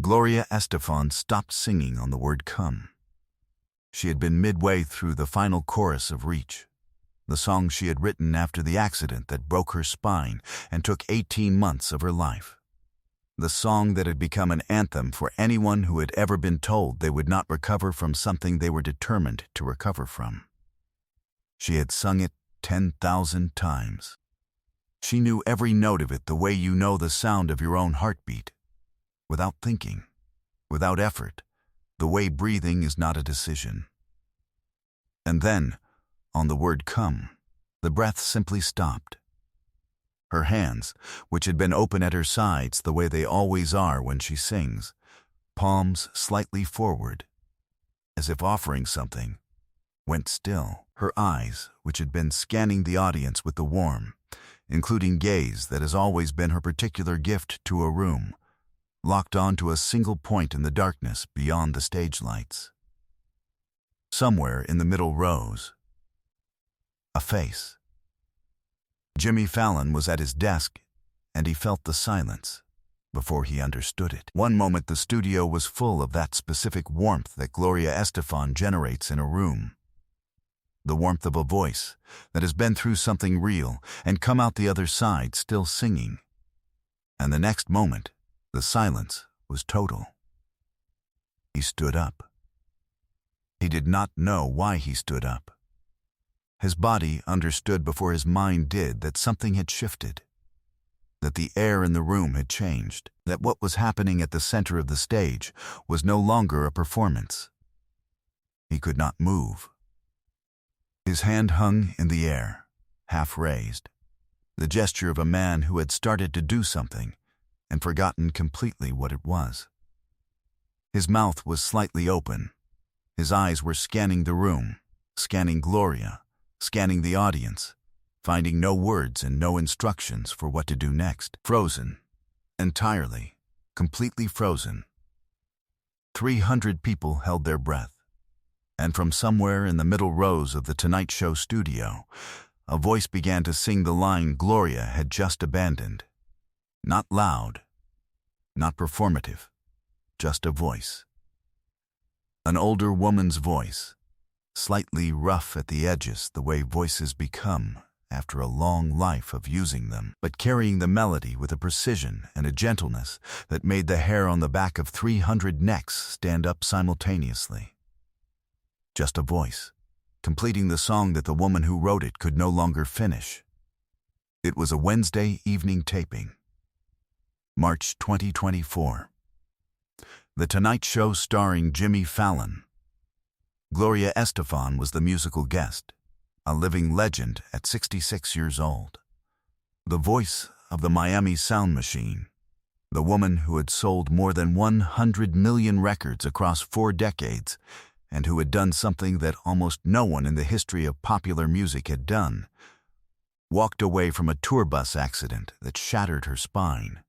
Gloria Estefan stopped singing on the word come. She had been midway through the final chorus of Reach, the song she had written after the accident that broke her spine and took 18 months of her life. The song that had become an anthem for anyone who had ever been told they would not recover from something they were determined to recover from. She had sung it 10,000 times. She knew every note of it the way you know the sound of your own heartbeat, without thinking, without effort, the way breathing is not a decision. And then, on the word come, the breath simply stopped. Her hands, which had been open at her sides the way they always are when she sings, palms slightly forward, as if offering something, went still. Her eyes, which had been scanning the audience with the warm, including gaze that has always been her particular gift to a room, locked onto a single point in the darkness beyond the stage lights. Somewhere in the middle rows, a face. Jimmy Fallon was at his desk, and he felt the silence before he understood it. One moment the studio was full of that specific warmth that Gloria Estefan generates in a room. The warmth of a voice that has been through something real and come out the other side still singing. And the next moment, the silence was total. He stood up. He did not know why he stood up. His body understood before his mind did that something had shifted, that the air in the room had changed, that what was happening at the center of the stage was no longer a performance. He could not move. His hand hung in the air, half raised, the gesture of a man who had started to do something and forgotten completely what it was. His mouth was slightly open. His eyes were scanning the room, scanning Gloria, scanning the audience, finding no words and no instructions for what to do next. Frozen. Entirely, completely frozen. 300 people held their breath. And from somewhere in the middle rows of the Tonight Show studio, a voice began to sing the line Gloria had just abandoned. Not loud, not performative, just a voice. An older woman's voice, slightly rough at the edges the way voices become after a long life of using them, but carrying the melody with a precision and a gentleness that made the hair on the back of 300 necks stand up simultaneously. Just a voice, completing the song that the woman who wrote it could no longer finish. It was a Wednesday evening taping. March 2024. The Tonight Show starring Jimmy Fallon. Gloria Estefan was the musical guest, a living legend at 66 years old. The voice of the Miami sound machine, the woman who had sold more than 100 million records across 4 decades and who had done something that almost no one in the history of popular music had done, walked away from a tour bus accident that shattered her spine,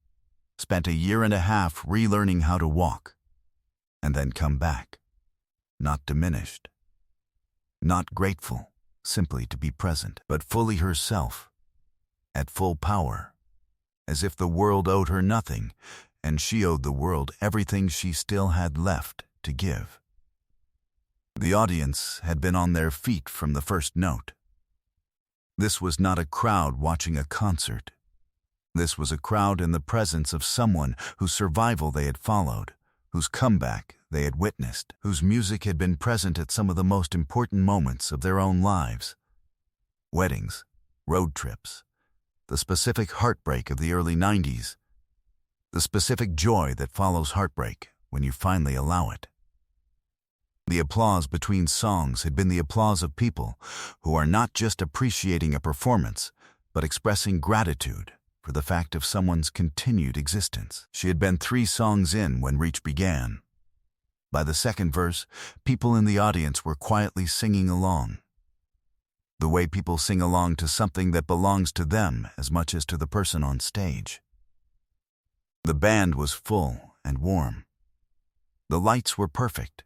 spent a year and a half relearning how to walk, and then come back. Not diminished, not grateful simply to be present, but fully herself, at full power, as if the world owed her nothing and she owed the world everything she still had left to give. The audience had been on their feet from the first note. This was not a crowd watching a concert. This was a crowd in the presence of someone whose survival they had followed, whose comeback they had witnessed, whose music had been present at some of the most important moments of their own lives. Weddings, road trips, the specific heartbreak of the early 90s, the specific joy that follows heartbreak when you finally allow it. The applause between songs had been the applause of people who are not just appreciating a performance, but expressing gratitude for the fact of someone's continued existence. She had been 3 songs in when Reach began. By the second verse, people in the audience were quietly singing along. The way people sing along to something that belongs to them as much as to the person on stage. The band was full and warm. The lights were perfect.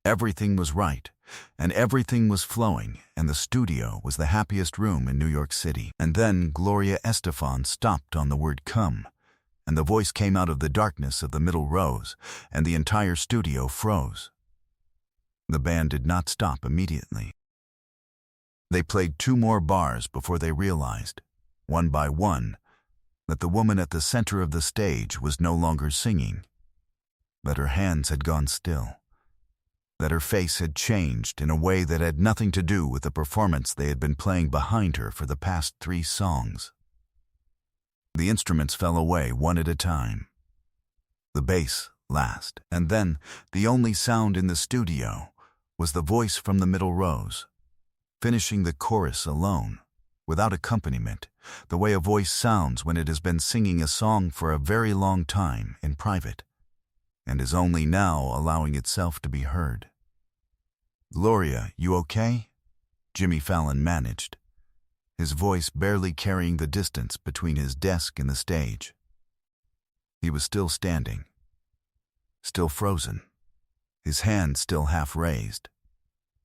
Everything was right, and everything was flowing, and the studio was the happiest room in New York City. And then Gloria Estefan stopped on the word come, and the voice came out of the darkness of the middle rows, and the entire studio froze. The band did not stop immediately. They played 2 more bars before they realized, one by one, that the woman at the center of the stage was no longer singing, that her hands had gone still, that her face had changed in a way that had nothing to do with the performance they had been playing behind her for the past 3 songs. The instruments fell away one at a time. The bass last, and then the only sound in the studio was the voice from the middle rows, finishing the chorus alone, without accompaniment, the way a voice sounds when it has been singing a song for a very long time in private, and is only now allowing itself to be heard. "Gloria, you okay?" Jimmy Fallon managed, his voice barely carrying the distance between his desk and the stage. He was still standing, still frozen, his hand still half raised.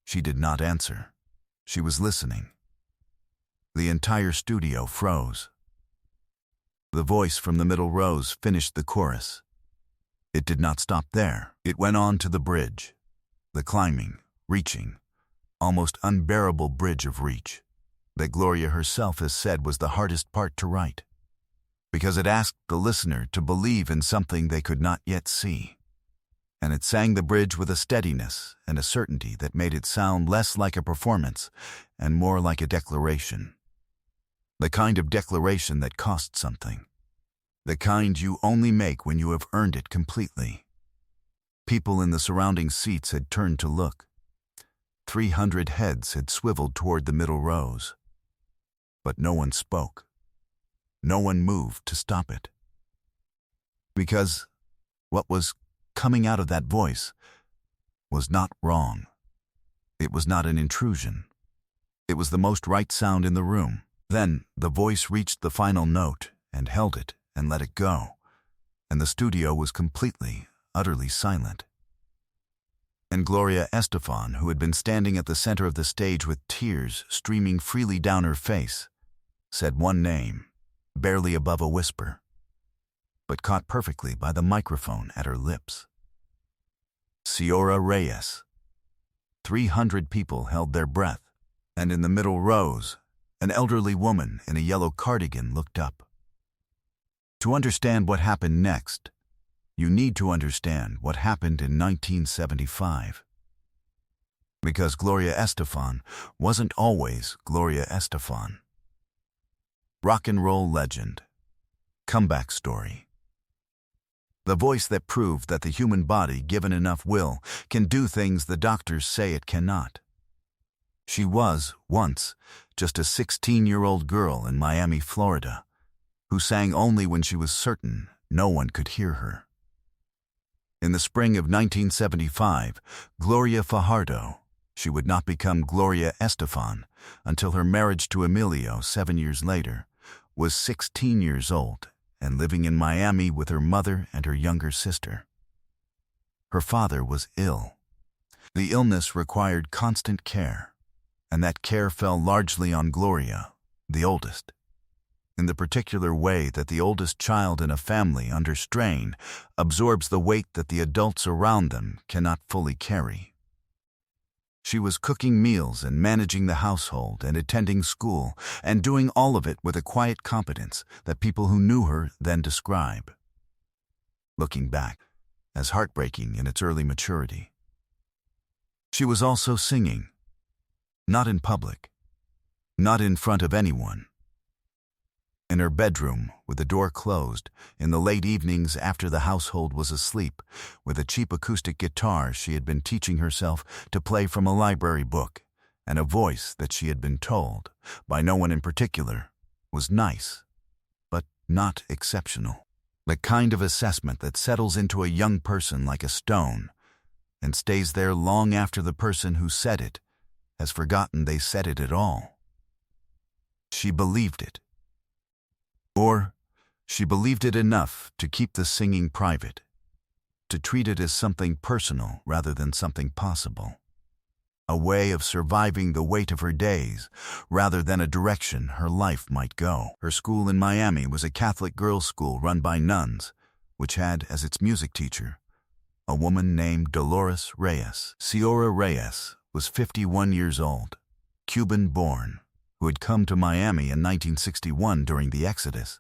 She did not answer. She was listening. The entire studio froze. The voice from the middle rows finished the chorus. It did not stop there. It went on to the bridge, the climbing, reaching, almost unbearable bridge of reach, that Gloria herself has said was the hardest part to write, because it asked the listener to believe in something they could not yet see. And it sang the bridge with a steadiness and a certainty that made it sound less like a performance and more like a declaration. The kind of declaration that costs something. The kind you only make when you have earned it completely. People in the surrounding seats had turned to look. 300 heads had swiveled toward the middle rows. But no one spoke. No one moved to stop it. Because what was coming out of that voice was not wrong. It was not an intrusion. It was the most right sound in the room. Then the voice reached the final note and held it and let it go, and the studio was completely, utterly silent. And Gloria Estefan, who had been standing at the center of the stage with tears streaming freely down her face, said one name, barely above a whisper, but caught perfectly by the microphone at her lips. Ciora Reyes. 300 people held their breath, and in the middle rows, an elderly woman in a yellow cardigan looked up. To understand what happened next, you need to understand what happened in 1975. Because Gloria Estefan wasn't always Gloria Estefan. Rock and roll legend. Comeback story. The voice that proved that the human body, given enough will, can do things the doctors say it cannot. She was, once, just a 16-year-old girl in Miami, Florida, who sang only when she was certain no one could hear her. In the spring of 1975, Gloria Fajardo, she would not become Gloria Estefan until her marriage to Emilio 7 years later, was 16 years old and living in Miami with her mother and her younger sister. Her father was ill. The illness required constant care, and that care fell largely on Gloria, the oldest, in the particular way that the oldest child in a family under strain absorbs the weight that the adults around them cannot fully carry. She was cooking meals and managing the household and attending school and doing all of it with a quiet competence that people who knew her then describe, looking back, as heartbreaking in its early maturity. She was also singing, not in public, not in front of anyone. In her bedroom, with the door closed, in the late evenings after the household was asleep, with a cheap acoustic guitar she had been teaching herself to play from a library book, and a voice that she had been told, by no one in particular, was nice, but not exceptional. The kind of assessment that settles into a young person like a stone, and stays there long after the person who said it has forgotten they said it at all. She believed it. Or she believed it enough to keep the singing private, to treat it as something personal rather than something possible. a way of surviving the weight of her days, rather than a direction her life might go. Her school in Miami was a Catholic girls' school run by nuns, which had as its music teacher a woman named Dolores Reyes. Ciora Reyes was 51 years old, Cuban-born, who had come to Miami in 1961 during the Exodus,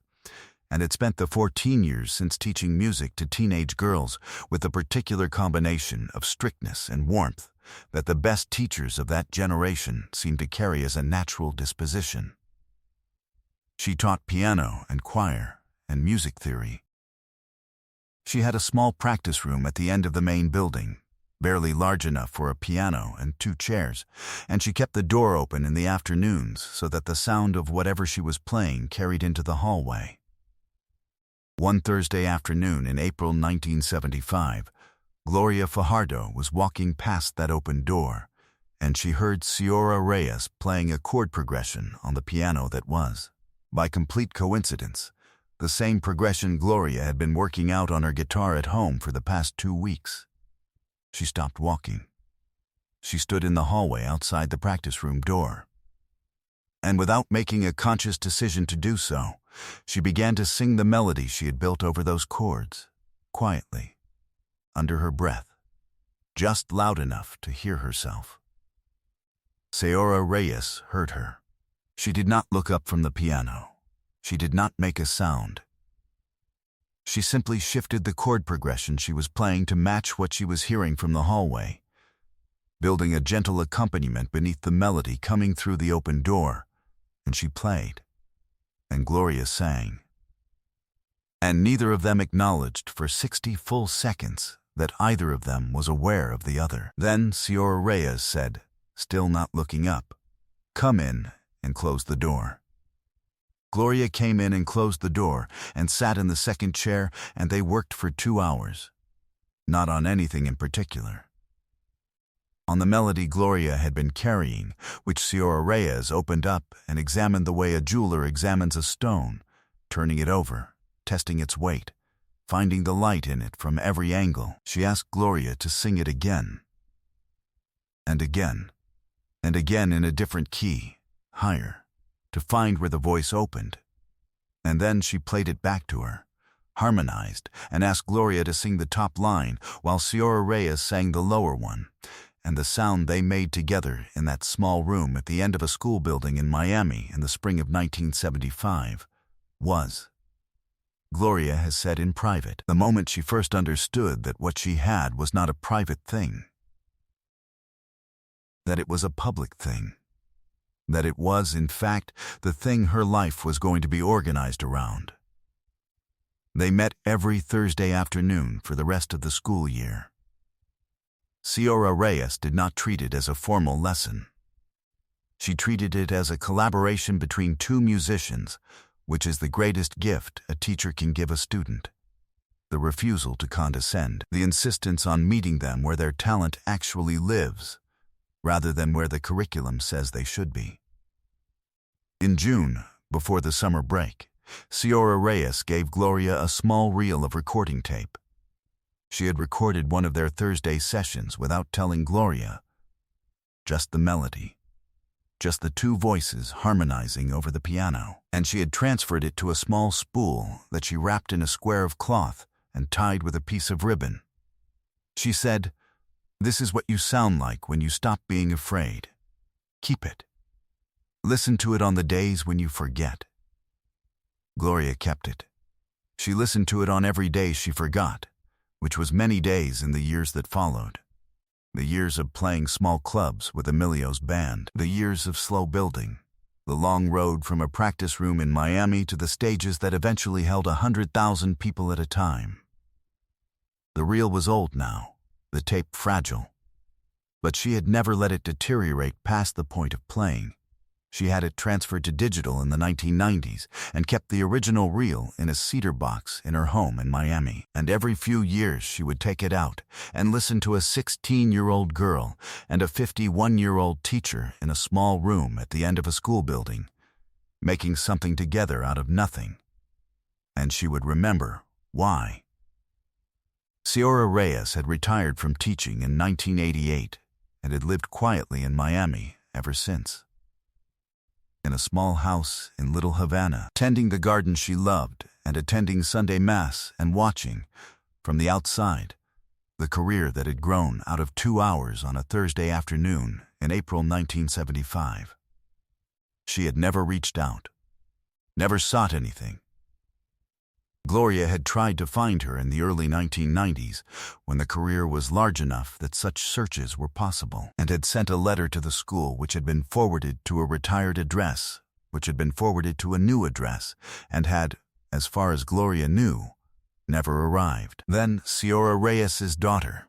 and had spent the 14 years since teaching music to teenage girls with a particular combination of strictness and warmth that the best teachers of that generation seemed to carry as a natural disposition. She taught piano and choir and music theory. She had a small practice room at the end of the main building, barely large enough for a piano and 2 chairs, and she kept the door open in the afternoons so that the sound of whatever she was playing carried into the hallway. One Thursday afternoon in April 1975, Gloria Fajardo was walking past that open door, and she heard Ciora Reyes playing a chord progression on the piano that was, by complete coincidence, the same progression Gloria had been working out on her guitar at home for the past 2 weeks. She stopped walking. She stood in the hallway outside the practice room door. And without making a conscious decision to do so, she began to sing the melody she had built over those chords, quietly, under her breath, just loud enough to hear herself. Ciora Reyes heard her. She did not look up from the piano. She did not make a sound. She simply shifted the chord progression she was playing to match what she was hearing from the hallway, building a gentle accompaniment beneath the melody coming through the open door, and she played, and Gloria sang. And neither of them acknowledged for 60 full seconds that either of them was aware of the other. Then Ciora Reyes said, still not looking up, "Come in," and closed the door. Gloria came in and closed the door and sat in the second chair, and they worked for 2 hours. Not on anything in particular. On the melody Gloria had been carrying, which Ciora Reyes opened up and examined the way a jeweler examines a stone, turning it over, testing its weight, finding the light in it from every angle. She asked Gloria to sing it again. And again. And again in a different key, higher, to find where the voice opened. And then she played it back to her, harmonized, and asked Gloria to sing the top line while Ciora Reyes sang the lower one, and the sound they made together in that small room at the end of a school building in Miami in the spring of 1975 was, Gloria has said in private, the moment she first understood that what she had was not a private thing, that it was a public thing. That it was, in fact, the thing her life was going to be organized around. They met every Thursday afternoon for the rest of the school year. Ciora Reyes did not treat it as a formal lesson. She treated it as a collaboration between 2 musicians, which is the greatest gift a teacher can give a student. The refusal to condescend, the insistence on meeting them where their talent actually lives, rather than where the curriculum says they should be. In June, before the summer break, Ciora Reyes gave Gloria a small reel of recording tape. She had recorded one of their Thursday sessions without telling Gloria. Just the melody. Just the 2 voices harmonizing over the piano. And she had transferred it to a small spool that she wrapped in a square of cloth and tied with a piece of ribbon. She said, "This is what you sound like when you stop being afraid. Keep it. Listen to it on the days when you forget." Gloria kept it. She listened to it on every day she forgot, which was many days in the years that followed. The years of playing small clubs with Emilio's band. The years of slow building. The long road from a practice room in Miami to the stages that eventually held 100,000 people at a time. The reel was old now, the tape fragile. But she had never let it deteriorate past the point of playing. She had it transferred to digital in the 1990s and kept the original reel in a cedar box in her home in Miami. And every few years she would take it out and listen to a 16-year-old girl and a 51-year-old teacher in a small room at the end of a school building, making something together out of nothing. And she would remember why. Ciora Reyes had retired from teaching in 1988 and had lived quietly in Miami ever since. In a small house in Little Havana, tending the garden she loved and attending Sunday Mass and watching, from the outside, the career that had grown out of 2 hours on a Thursday afternoon in April 1975. She had never reached out, never sought anything. Gloria had tried to find her in the early 1990s when the career was large enough that such searches were possible, and had sent a letter to the school which had been forwarded to a retired address, which had been forwarded to a new address, and had, as far as Gloria knew, never arrived. Then Ciora Reyes's daughter,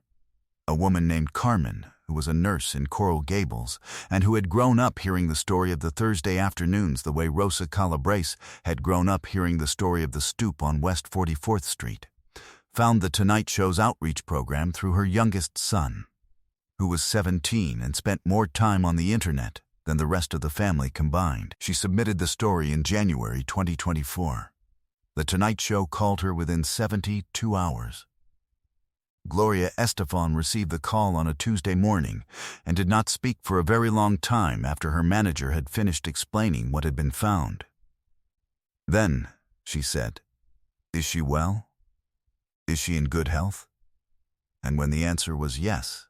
a woman named Carmen, who was a nurse in Coral Gables and who had grown up hearing the story of the Thursday afternoons the way Rosa Calabrese had grown up hearing the story of the stoop on West 44th Street, found the Tonight Show's outreach program through her youngest son, who was 17 and spent more time on the internet than the rest of the family combined. She submitted the story in January 2024. The Tonight Show called her within 72 hours. Gloria Estefan received the call on a Tuesday morning and did not speak for a very long time after her manager had finished explaining what had been found. Then, she said, "Is she well? Is she in good health?" And when the answer was yes,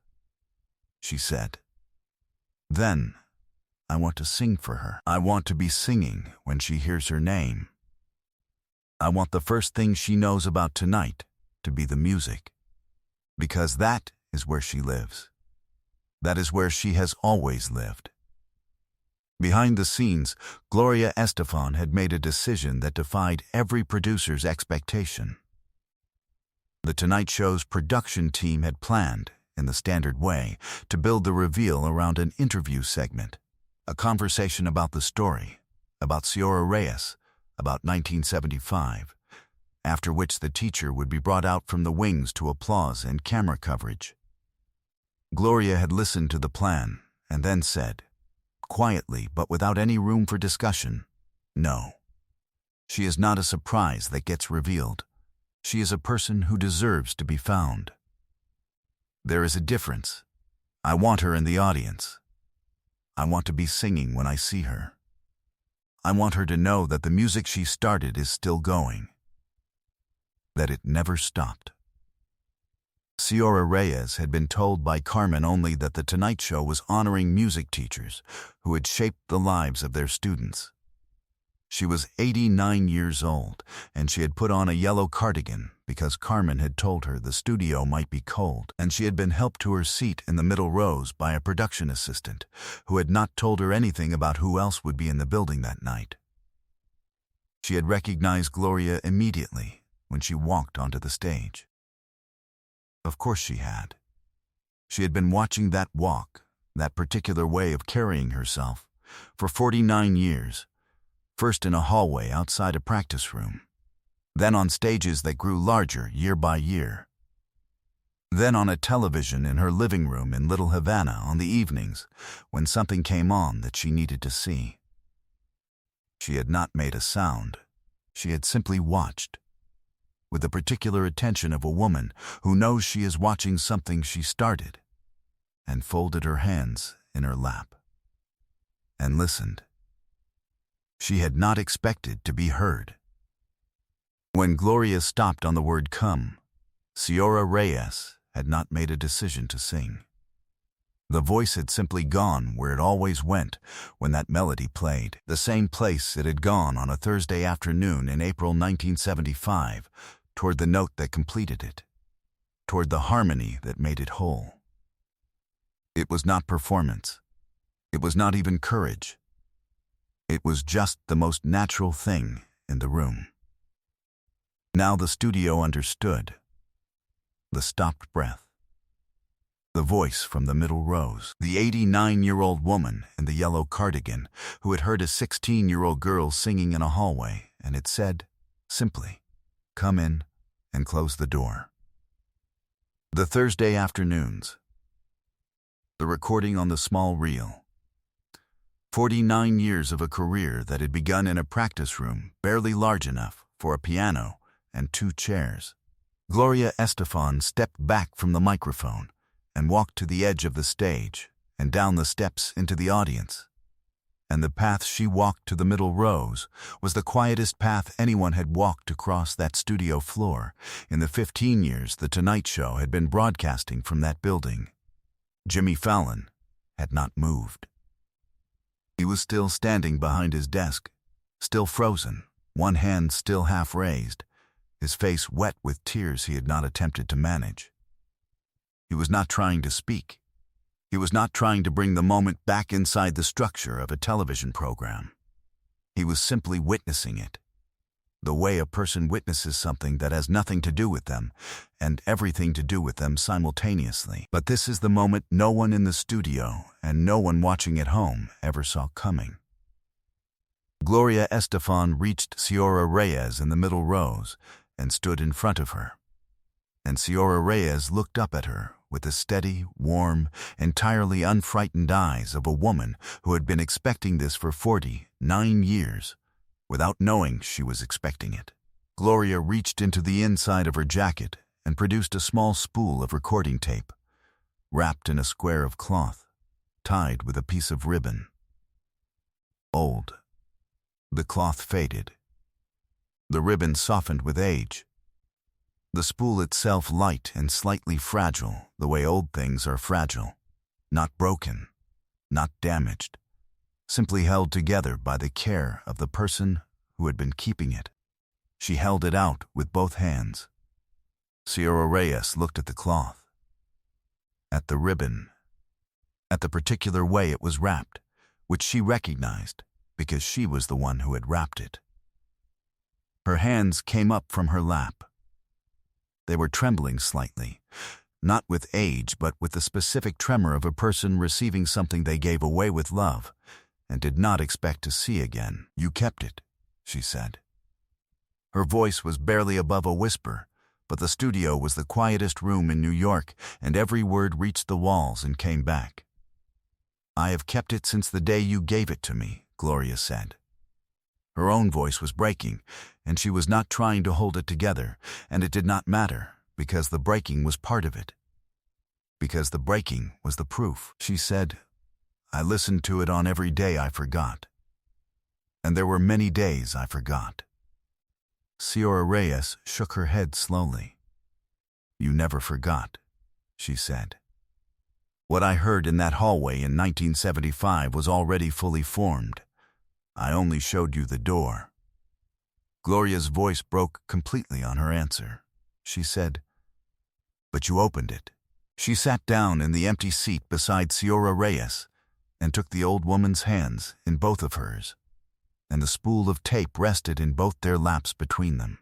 she said, "Then, I want to sing for her. I want to be singing when she hears her name. I want the first thing she knows about tonight to be the music. Because that is where she lives. That is where she has always lived." Behind the scenes, Gloria Estefan had made a decision that defied every producer's expectation. The Tonight Show's production team had planned, in the standard way, to build the reveal around an interview segment, a conversation about the story, about Ciora Reyes, about 1975, after which the teacher would be brought out from the wings to applause and camera coverage. Gloria had listened to the plan and then said, quietly but without any room for discussion, "No. She is not a surprise that gets revealed. She is a person who deserves to be found. There is a difference. I want her in the audience. I want to be singing when I see her. I want her to know that the music she started is still going, that it never stopped." Ciora Reyes had been told by Carmen only that the Tonight Show was honoring music teachers who had shaped the lives of their students. She was 89 years old, and she had put on a yellow cardigan because Carmen had told her the studio might be cold, and she had been helped to her seat in the middle rows by a production assistant who had not told her anything about who else would be in the building that night. She had recognized Gloria immediately when she walked onto the stage. Of course she had. She had been watching that walk, that particular way of carrying herself, for 49 years, first in a hallway outside a practice room, then on stages that grew larger year by year, then on a television in her living room in Little Havana on the evenings when something came on that she needed to see. She had not made a sound. She had simply watched, with the particular attention of a woman who knows she is watching something she started, and folded her hands in her lap, and listened. She had not expected to be heard. When Gloria stopped on the word "come," Ciora Reyes had not made a decision to sing. The voice had simply gone where it always went when that melody played, the same place it had gone on a Thursday afternoon in April 1975, toward the note that completed it, toward the harmony that made it whole. It was not performance. It was not even courage. It was just the most natural thing in the room. Now the studio understood. The stopped breath. The voice from the middle rows. The 89-year-old woman in the yellow cardigan who had heard a 16-year-old girl singing in a hallway, and it said, simply, "Come in and close the door." The Thursday afternoons. The recording on the small reel. 49 years of a career that had begun in a practice room barely large enough for a piano and 2 chairs. Gloria Estefan stepped back from the microphone and walked to the edge of the stage and down the steps into the audience. And the path she walked to the middle rows was the quietest path anyone had walked across that studio floor in the 15 years The Tonight Show had been broadcasting from that building. Jimmy Fallon had not moved. He was still standing behind his desk, still frozen, one hand still half raised, his face wet with tears he had not attempted to manage. He was not trying to speak. He was not trying to bring the moment back inside the structure of a television program. He was simply witnessing it, the way a person witnesses something that has nothing to do with them and everything to do with them simultaneously. But this is the moment no one in the studio and no one watching at home ever saw coming. Gloria Estefan reached Ciora Reyes in the middle rows and stood in front of her. And Ciora Reyes looked up at her with the steady, warm, entirely unfrightened eyes of a woman who had been expecting this for 49 years, without knowing she was expecting it. Gloria reached into the inside of her jacket and produced a small spool of recording tape, wrapped in a square of cloth, tied with a piece of ribbon. Old. The cloth faded. The ribbon softened with age. The spool itself light and slightly fragile, the way old things are fragile. Not broken, not damaged, simply held together by the care of the person who had been keeping it. She held it out with both hands. Ciora Reyes looked at the cloth, at the ribbon, at the particular way it was wrapped, which she recognized because she was the one who had wrapped it. Her hands came up from her lap. They were trembling slightly, not with age, but with the specific tremor of a person receiving something they gave away with love and did not expect to see again. "You kept it," she said. Her voice was barely above a whisper, but the studio was the quietest room in New York, and every word reached the walls and came back. "I have kept it since the day you gave it to me," Gloria said. Her own voice was breaking, and she was not trying to hold it together, and it did not matter, because the breaking was part of it. Because the breaking was the proof. She said, "I listened to it on every day I forgot. And there were many days I forgot." Ciora Reyes shook her head slowly. "You never forgot," she said. "What I heard in that hallway in 1975 was already fully formed. I only showed you the door." Gloria's voice broke completely on her answer. She said, "But you opened it." She sat down in the empty seat beside Ciora Reyes and took the old woman's hands in both of hers, and the spool of tape rested in both their laps between them.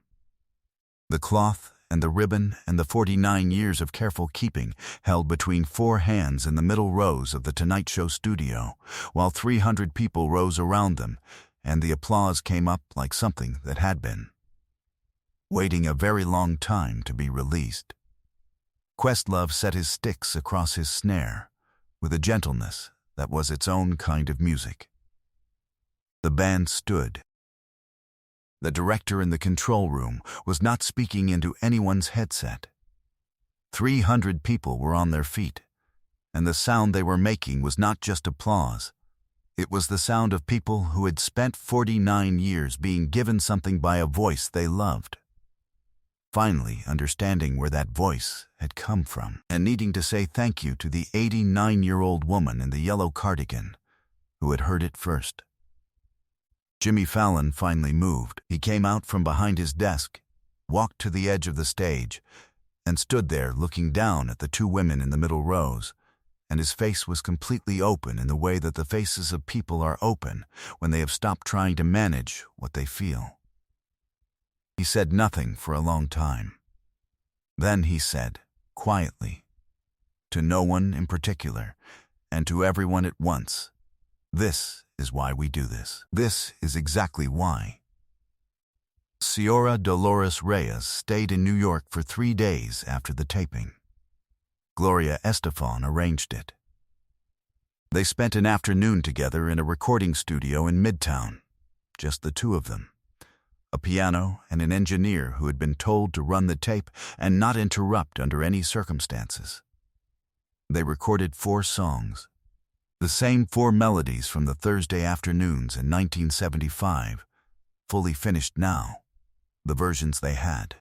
The cloth and the ribbon and the 49 years of careful keeping held between 4 hands in the middle rows of the Tonight Show studio, while 300 people rose around them, and the applause came up like something that had been waiting a very long time to be released. Questlove set his sticks across his snare with a gentleness that was its own kind of music. The band stood. The director in the control room was not speaking into anyone's headset. 300 people were on their feet, and the sound they were making was not just applause. It was the sound of people who had spent 49 years being given something by a voice they loved, finally understanding where that voice had come from, and needing to say thank you to the 89-year-old woman in the yellow cardigan who had heard it first. Jimmy Fallon finally moved. He came out from behind his desk, walked to the edge of the stage, and stood there looking down at the 2 women in the middle rows, and his face was completely open in the way that the faces of people are open when they have stopped trying to manage what they feel. He said nothing for a long time. Then he said, quietly, to no one in particular, and to everyone at once, "This is why we do this. This is exactly why." Ciora Dolores Reyes stayed in New York for 3 days after the taping. Gloria Estefan arranged it. They spent an afternoon together in a recording studio in Midtown, just the 2 of them, a piano and an engineer who had been told to run the tape and not interrupt under any circumstances. They recorded 4 songs, The same four melodies from the Thursday afternoons in 1975, fully finished now, the versions they had.